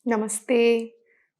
నమస్తే.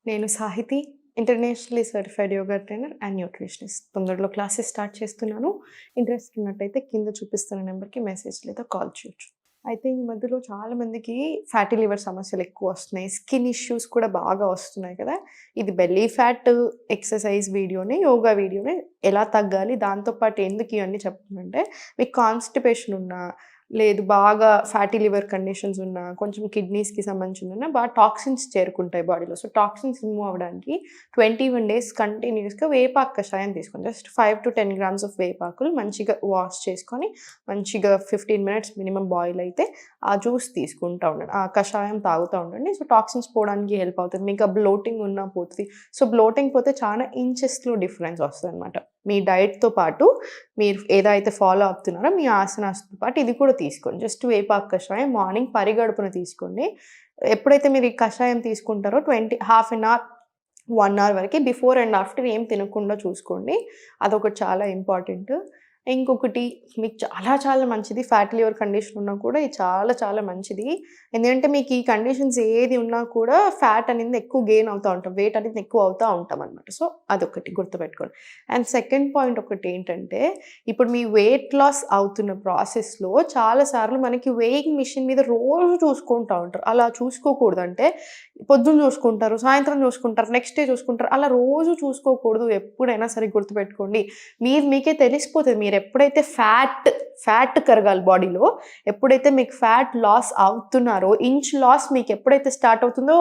నేను Sahithi. Internationally certified yoga trainer and nutritionist. తొందరలో క్లాసెస్ స్టార్ట్ చేస్తున్నాను. ఇంట్రెస్ట్ ఉన్నట్టయితే కింద చూపిస్తున్న నెంబర్‌కి మెసేజ్ లేదా కాల్ చేయొచ్చు. అయితే ఈ మధ్యలో చాలామందికి ఫ్యాటీ లివర్ సమస్యలు ఎక్కువ వస్తున్నాయి. స్కిన్ ఇష్యూస్ కూడా బాగా వస్తున్నాయి కదా! ఇది బెల్లీ ఫ్యాట్ ఎక్సర్సైజ్ వీడియోనే, యోగా వీడియోనే ఎలా తగ్గాలి, దాంతో పాటు ఎందుకు ఇవన్నీ చెప్తున్నానంటే, మీకు కాన్‌స్టిపేషన్ ఉన్నా, లేదు బాగా ఫ్యాటీ లివర్ కండిషన్స్ ఉన్నా, కొంచెం కిడ్నీస్‌కి సంబంధించిందున్నా బాగా టాక్సిన్స్ చేరుకుంటాయి బాడీలో. సో, టాక్సిన్స్ రిమూవ్ అవ్వడానికి 21 డేస్ కంటిన్యూయస్‌గా వేపాకు కషాయం తీసుకోండి. జస్ట్ 5-10 గ్రామ్స్ ఆఫ్ వేపాకులు మంచిగా వాష్ చేసుకొని, మంచిగా 15 మినిట్స్ మినిమమ్ బాయిల్ అయితే ఆ జ్యూస్ తీసుకుంటా ఉండండి. ఆ కషాయం తాగుతూ ఉండండి. సో, టాక్సిన్స్ పోవడానికి హెల్ప్ అవుతుంది. మీకు ఆ బ్లోటింగ్ ఉన్నా పోతది. సో, బ్లోటింగ్ పోతే చాలా ఇంచెస్‌లో డిఫరెన్స్ వస్తదనమాట. మీ డైట్‌తో పాటు మీరు ఏదైతే ఫాలో అవుతున్నారో మీ ఆసనాస్‌తో పాటు ఇది కూడా తీసుకోండి. జస్ట్ వేపాకు కషాయం మార్నింగ్ పరిగడుపున తీసుకోండి. ఎప్పుడైతే మీరు ఈ కషాయం తీసుకుంటారో హాఫ్ ఎన్ అవర్, 1 అవర్ వరకి బిఫోర్ అండ్ ఆఫ్టర్ ఏం తినకుండా చూసుకోండి. అదొకటి చాలా ఇంపార్టెంట్. ఇంకొకటి మీకు చాలా చాలా మంచిది, ఫ్యాటీ లివర్ కండిషన్ ఉన్నా కూడా ఇది చాలా చాలా మంచిది. ఎందుకంటే మీకు ఈ కండిషన్స్ ఏది ఉన్నా కూడా ఫ్యాట్ అనేది ఎక్కువ గెయిన్ అవుతా ఉంటాం. వెయిట్ అనేది ఎక్కువ అవుతా ఉంటామనమాట. సో, అదొకటి గుర్తుపెట్టుకోండి. అండ్ సెకండ్ పాయింట్ ఒకటేంటంటే, ఇప్పుడు మీ వెయిట్ లాస్ అవుతున్న ప్రాసెస్‌లో చాలా సార్లు మనకి వెయింగ్ మిషన్ మీద రోజు చూసుకుంటా ఉంటారు. అలా చూసుకోకూడదు. అంటే పొద్దున్న చూసుకుంటారు, సాయంత్రం చూసుకుంటారు, నెక్స్ట్ డే చూసుకుంటారు. అలా రోజు చూసుకోకూడదు. ఎప్పుడైనా సరే గుర్తుపెట్టుకోండి. మీకే తెలిసిపోతది. మీరెప్పుడైతే ఫ్యాట్ కరగాలి బాడీలో, ఎప్పుడైతే మీకు ఫ్యాట్ లాస్ అవుతున్నారో, ఇంచ్ లాస్ మీకెప్పుడైతే స్టార్ట్ అవుతుందో,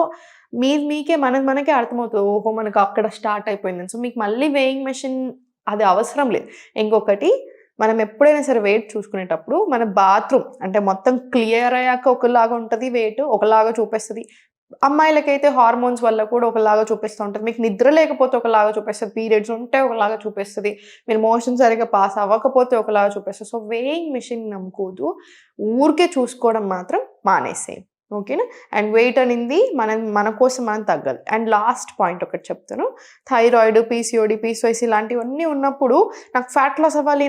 మీకే మనకే అర్థమవుతది. ఓహో! మనకు అక్కడ స్టార్ట్ అయిపోయిందని. సో, మీకు మళ్ళీ వేయింగ్ మెషిన్ అది అవసరం లేదు. ఇంకొకటి, మనం ఎప్పుడైనా సరే వెయిట్ చూసుకునేటప్పుడు మన బాత్రూమ్ అంటే మొత్తం క్లియర్ అయ్యాక ఒకలాగా ఉంటది వెయిట్, ఒకలాగా చూపిస్తది. అమ్మాయిలకైతే హార్మోన్స్ వల్ల కూడా ఒకలాగా చూపిస్తూ ఉంటది. మీకు నిద్ర లేకపోతే ఒకలాగా చూపిస్తది. పీరియడ్స్ ఉంటే ఒకలాగా చూపిస్తది. మీరు మోషన్ సరిగ్గా పాస్ అవ్వకపోతే ఒకలాగా చూపిస్తది. సో, వేయింగ్ మెషిన్ నమ్ముకోవద్దు. ఊరికే చూసుకోవడం మాత్రం మానేసేయండి. ఓకేనా? అండ్ వెయిట్ అనింది మన కోసం మనం తగ్గాలి. అండ్ లాస్ట్ పాయింట్ ఒకటి చెప్తాను. థైరాయిడ్, పీసీఓడీ, పీసీఓఎస్ ఇలాంటివన్నీ ఉన్నప్పుడు నాకు ఫ్యాట్ లాస్ అవ్వాలి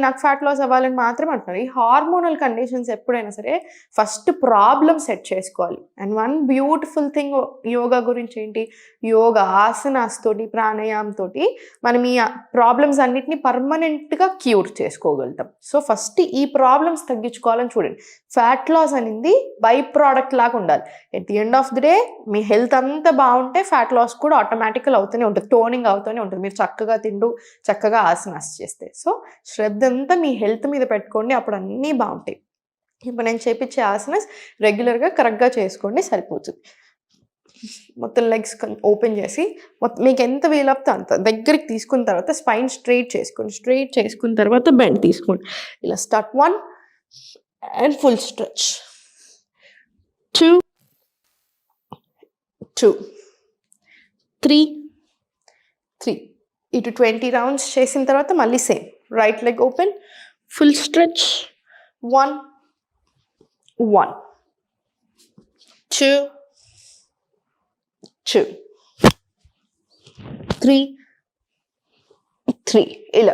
అని మాత్రమే అంటున్నారు. ఈ హార్మోనల్ కండిషన్స్ ఎప్పుడైనా సరే ఫస్ట్ ప్రాబ్లమ్ సెట్ చేసుకోవాలి. And one beautiful thing yoga గురించి ఏంటి, యోగా ఆసనాస్ తోటి, ప్రాణాయామం తోటి మనం ఈ ప్రాబ్లమ్స్ అన్నిటిని పర్మనెంట్గా క్యూర్ చేసుకోగలుగుతాం. సో, ఫస్ట్ ఈ ప్రాబ్లమ్స్ తగ్గించుకోవాలని చూడండి. ఫ్యాట్ లాస్ అనేది బై ప్రోడక్ట్ లాగా ఉండాలి. At the end of the day me health అంతా బాగుంటే ఫ్యాట్ లాస్ కూడా ఆటోమేటికల్ అవుతూనే ఉంటుంది, టోనింగ్ అవుతూనే ఉంటుంది. మీరు చక్కగా తింటూ చక్కగా ఆసనాస్ చేస్తే. సో, శ్రద్ధ అంతా మీ హెల్త్ మీద పెట్టుకోండి. అప్పుడు అన్నీ బాగుంటాయి. ఇప్పుడు నేను చేపించే ఆసనాస్ రెగ్యులర్‌గా కరెక్ట్‌గా చేసుకోండి, సరిపోతుంది. మొత్తం లెగ్స్ ఓపెన్ చేసి మీకు ఎంత వీలవుతే అంత దగ్గరికి తీసుకున్న తర్వాత స్పైన్ స్ట్రెయిట్ చేసుకోండి. స్ట్రెయిట్ చేసుకున్న తర్వాత బెండ్ తీసుకోండి. ఇలా స్టార్ట్ 1 అండ్ ఫుల్ స్ట్రెచ్. 2, 3. ఇటు 20 రౌండ్స్ చేసిన తర్వాత మళ్ళీ same. Right leg open, full stretch. 1, 2, 3. ఇలా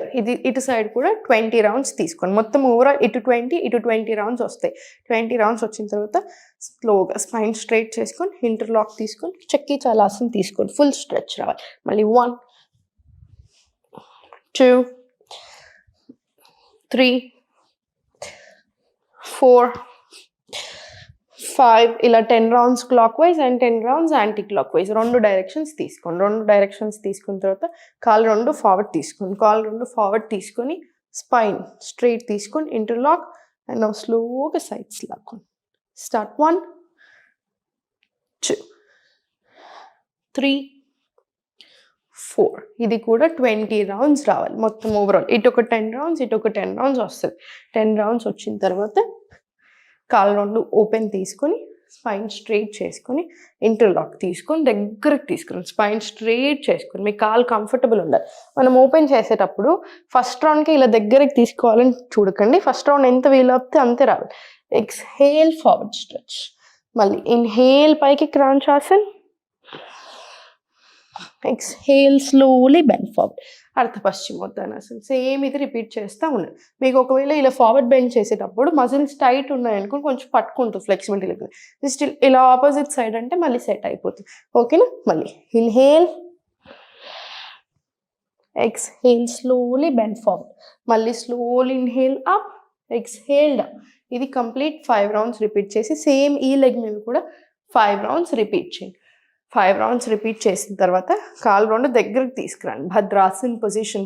ఇటు సైడ్ కూడా 20 రౌండ్స్ తీసుకోండి. మొత్తం ఓవరాల్ ఇటు 20 రౌండ్స్ వస్తాయి. 20 రౌండ్స్ వచ్చిన తర్వాత స్లోగా స్పైన్ స్ట్రైట్ చేసుకొని ఇంటర్లాక్ తీసుకొని చక్కీ చాలాసనం తీసుకోండి. ఫుల్ స్ట్రెచ్ రావాలి. మళ్ళీ 1, 2, 3, 4, 5 ఇలా 10 rounds clock wise and 10 rounds anti clock wise. 2 directions తీసుకోండి. 2 డైరెక్షన్స్ తీసుకున్న తర్వాత కాళ్ళు 2 ఫార్వర్డ్ తీసుకోండి. కాళ్ళు 2 ఫార్వర్డ్ తీసుకొని స్పైన్ స్ట్రైట్ తీసుకొని ఇంటర్లాక్ అండ్ స్లోగా సైడ్స్ లాక్కోండి. స్టార్ట్ 1, 2, 3, 4. ఇది కూడా 20 రౌండ్స్ రావాలి మొత్తం ఓవరాల్. ఇటు ఒక 10 రౌండ్స్, ఇటు ఒక 10 రౌండ్స్ వస్తుంది. 10 రౌండ్స్ వచ్చిన తర్వాత కాళ్ళు 2 ఓపెన్ తీసుకొని స్పైన్ స్ట్రైట్ చేసుకొని ఇంటర్లాక్ తీసుకొని దగ్గరకు తీసుకుని స్పైన్ స్ట్రైట్ చేసుకొని మీ కాలు కంఫర్టబుల్ ఉండాలి. మనం ఓపెన్ చేసేటప్పుడు ఫస్ట్ రౌండ్కి ఇలా దగ్గరికి తీసుకోవాలని చూడకండి. ఫస్ట్ రౌండ్ ఎంత వీలవుతే అంతే రావాలి. Exhale forward stretch. మళ్ళీ ఇన్హేల్ పైకి క్రౌంచ్ ఆసన్, ఎక్స్హేల్ స్లోలీ బెండ్ ఫార్వర్డ్. అర్థపశ్చిమోత్తానాసన్. సేమ్ ఇది రిపీట్ చేస్తూ ఉండండి. మీకు ఒకవేళ ఇలా ఫార్వర్డ్ బెండ్ చేసేటప్పుడు మజిల్స్ టైట్ ఉన్నాయనుకో కొంచెం పట్టుకుంటుంది ఫ్లెక్సిబిలిటీ లేదు. జస్ట్ ఇలా ఆపోజిట్ సైడ్ అంటే మళ్ళీ సెట్ అయిపోతుంది. ఓకేనా? మళ్ళీ inhale, exhale slowly bend forward. మళ్ళీ slowly inhale up, exhale down. ఇది కంప్లీట్ 5 రౌండ్స్ రిపీట్ చేసి సేమ్ ఈ లెగ్ మీద కూడా 5 రౌండ్స్ రిపీట్ చేయండి. 5 రౌండ్స్ రిపీట్ చేసిన తర్వాత కాలు రెండు దగ్గరకు తీసుకురండి. భద్రాసన్ పొజిషన్,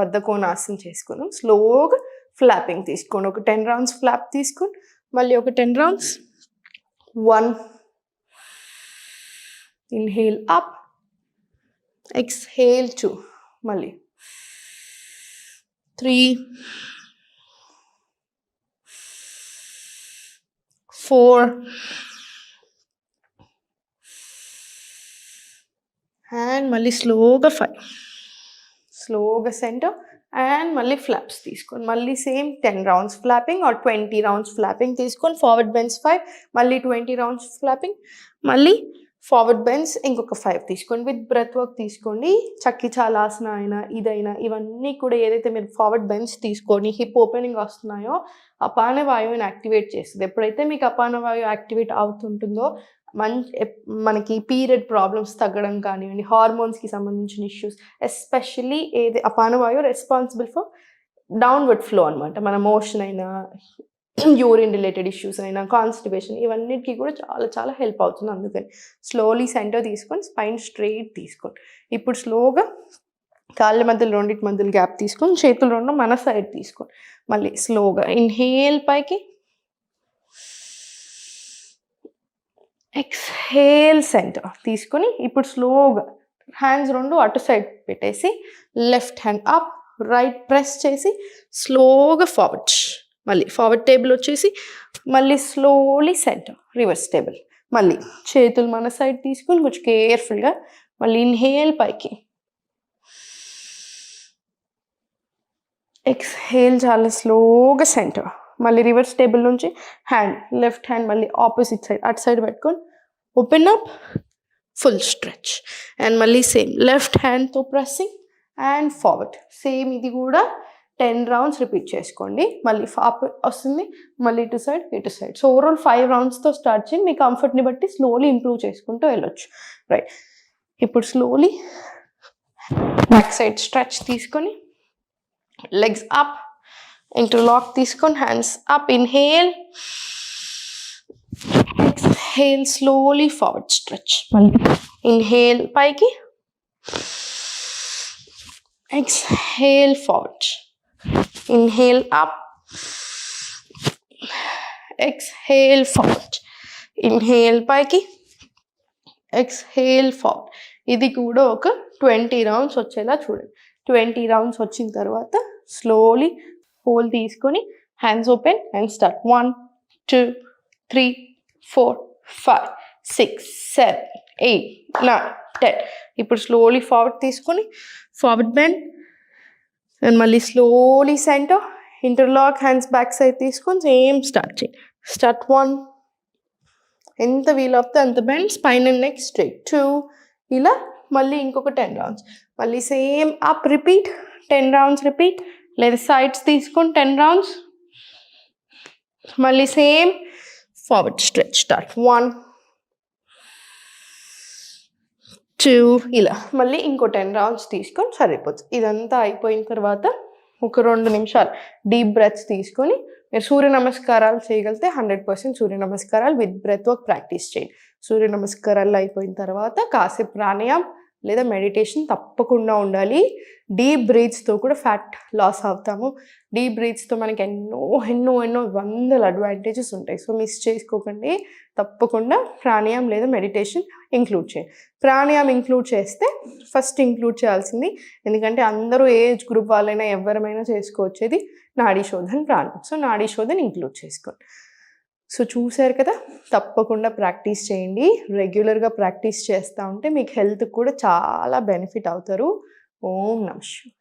బద్ధకోణాసన్ చేసుకుందాం. స్లోగా ఫ్లాపింగ్ తీసుకోండి. ఒక 10 రౌండ్స్ ఫ్లాప్ తీసుకోండి. మళ్ళీ ఒక 10 రౌండ్స్. 1, ఇన్హేల్ అప్, ఎక్స్హేల్ 2, మళ్ళీ 3, 4 అండ్ మళ్ళీ స్లోగా 5. స్లోగా సెంటర్ అండ్ మళ్ళీ ఫ్లాప్స్ తీసుకోండి. మళ్ళీ same 10 rounds flapping or 20 rounds flapping తీసుకొని ఫార్వర్డ్ బెండ్స్ 5, మళ్ళీ 20 రౌండ్స్ ఫ్లాపింగ్, మళ్ళీ ఫార్వర్డ్ బెండ్స్ ఇంకొక 5 తీసుకోండి. విత్ బ్రెత్ వర్క్ తీసుకోండి. చక్కి చాలాసన అయినా ఇదైనా ఇవన్నీ కూడా ఏదైతే మీరు ఫార్వర్డ్ బెండ్స్ తీసుకొని హిప్ ఓపెనింగ్ వస్తున్నాయో అపాన వాయువుని యాక్టివేట్ చేస్తుంది. ఎప్పుడైతే మీకు అపాన వాయువు యాక్టివేట్ అవుతుంటుందో మనకి పీరియడ్ ప్రాబ్లమ్స్ తగ్గడం కానివ్వండి, హార్మోన్స్కి సంబంధించిన ఇష్యూస్, ఎస్పెషల్లీ ఏది అపాన వాయువు రెస్పాన్సిబుల్ ఫర్ డౌన్వర్డ్ ఫ్లో అనమాట. మన మోషన్ అయినా, యూరిన్ రిలేటెడ్ ఇష్యూస్ అయినా, కాన్స్టిపేషన్, ఇవన్నిటికీ కూడా చాలా చాలా హెల్ప్ అవుతుంది. అందుకని స్లోలీ సెంటర్ తీసుకొని స్పైన్ స్ట్రెయిట్ తీసుకోండి. ఇప్పుడు స్లోగా కాళ్ళ మధ్యలో రెండింటి మధ్యలో గ్యాప్ తీసుకొని చేతులు రెండు మన సైడ్ తీసుకోండి. మళ్ళీ స్లోగా ఇన్హేల్ పైకి, ఎక్స్హేల్ సెంటర్ తీసుకొని ఇప్పుడు స్లోగా హ్యాండ్స్ రెండు అటు సైడ్ పెట్టేసి left hand up, right press చేసి స్లోగా ఫార్వర్డ్. మళ్ళీ ఫార్వర్డ్ టేబుల్ వచ్చేసి మళ్ళీ స్లోలీ సెంటర్, రివర్స్ టేబుల్. మళ్ళీ చేతులు మన సైడ్ తీసుకొని కొంచెం కేర్ఫుల్గా మళ్ళీ ఇన్హేల్ పైకి, ఎక్స్హేల్ చాలా స్లోగా సెంటర్. మళ్ళీ రివర్స్ టేబుల్ నుంచి హ్యాండ్, లెఫ్ట్ హ్యాండ్ మళ్ళీ ఆపోజిట్ సైడ్ అటు సైడ్ పెట్టుకొని open up, full stretch. And మళ్ళీ సేమ్ లెఫ్ట్ హ్యాండ్తో ప్రెస్సింగ్ అండ్ ఫార్వర్డ్. సేమ్ ఇది కూడా 10 రౌండ్స్ రిపీట్ చేసుకోండి. మళ్ళీ ఫాప్ వస్తుంది, మళ్ళీ ఇటు సైడ్ ఇటు సైడ్. సో ఓవరాల్ 5 రౌండ్స్తో స్టార్ట్ చేయండి. మీ కంఫర్ట్ని బట్టి స్లోలీ ఇంప్రూవ్ చేసుకుంటూ వెళ్ళొచ్చు. రైట్, ఇప్పుడు స్లోలీ బ్యాక్ సైడ్ స్ట్రెచ్ తీసుకొని లెగ్స్ అప్, ఇంటర్లాక్ తీసుకొని hands up, inhale, exhale slowly forward stretch. మళ్ళీ ఇన్హేల్ పైకి, exhale forward, inhale up, exhale forward, inhale పైకి, ఎక్స్హేల్ ఫార్వర్డ్. ఇది కూడా ఒక 20 రౌండ్స్ వచ్చేలా చూడండి. 20 రౌండ్స్ వచ్చిన తర్వాత స్లోలీ హోల్ తీసుకొని హ్యాండ్స్ ఓపెన్ అండ్ స్టార్ట్. 1, 2, 3, 4, 5, 6, 7, 8, 9, 10. ఇప్పుడు స్లోలీ ఫార్వర్డ్ తీసుకొని ఫార్వర్డ్ బెండ్ అండ్ మళ్ళీ slowly centre, interlock hands back side తీసుకొని సేమ్ స్టార్ట్ చేయండి. స్టార్ట్ 1, ఎంత వీలవుతే అంత bend, spine and neck straight. 2, ఇలా మళ్ళీ ఇంకొక 10 రౌండ్స్. మళ్ళీ same up repeat, 10 rounds repeat. లేదా సైడ్స్ తీసుకొని 10 రౌండ్స్. మళ్ళీ సేమ్ ఫార్వర్డ్ స్ట్రెచ్. స్టార్ట్ 1, 2, ఇలా మళ్ళీ ఇంకో 10 రౌండ్స్ తీసుకొని సరిపోతుంది. ఇదంతా అయిపోయిన తర్వాత ఒక 2 నిమిషాలు డీప్ బ్రెత్స్ తీసుకొని మీరు సూర్య నమస్కారాలు చేయగలిగితే 100% సూర్య నమస్కారాలు విత్ బ్రెత్ వర్క్ ప్రాక్టీస్ చేయండి. సూర్య నమస్కారాలు అయిపోయిన తర్వాత కాసేపు ప్రాణాయామం లేదా మెడిటేషన్ తప్పకుండా ఉండాలి. డీప్ బ్రీత్స్తో కూడా ఫ్యాట్ లాస్ అవుతాము. డీప్ బ్రీత్స్తో మనకి ఎన్నో ఎన్నో ఎన్నో వందల అడ్వాంటేజెస్ ఉంటాయి. సో మిస్ చేసుకోకండి. తప్పకుండా ప్రాణాయామం లేదా మెడిటేషన్ ఇంక్లూడ్ చేయండి. ప్రాణాయామం ఇంక్లూడ్ చేస్తే ఫస్ట్ ఇంక్లూడ్ చేయాల్సింది, ఎందుకంటే అందరూ ఏజ్ గ్రూప్ వాళ్ళైనా ఎవరైనా చేసుకోవచ్చేది నాడీ శోధన ప్రాణాయామం. సో నాడీ శోధన ఇంక్లూడ్ చేసుకోండి. సో చూసారు కదా, తప్పకుండా ప్రాక్టీస్ చేయండి. రెగ్యులర్గా ప్రాక్టీస్ చేస్తూ ఉంటే మీకు హెల్త్కి కూడా చాలా బెనిఫిట్ అవుతారు. ఓం నమః శివాయ.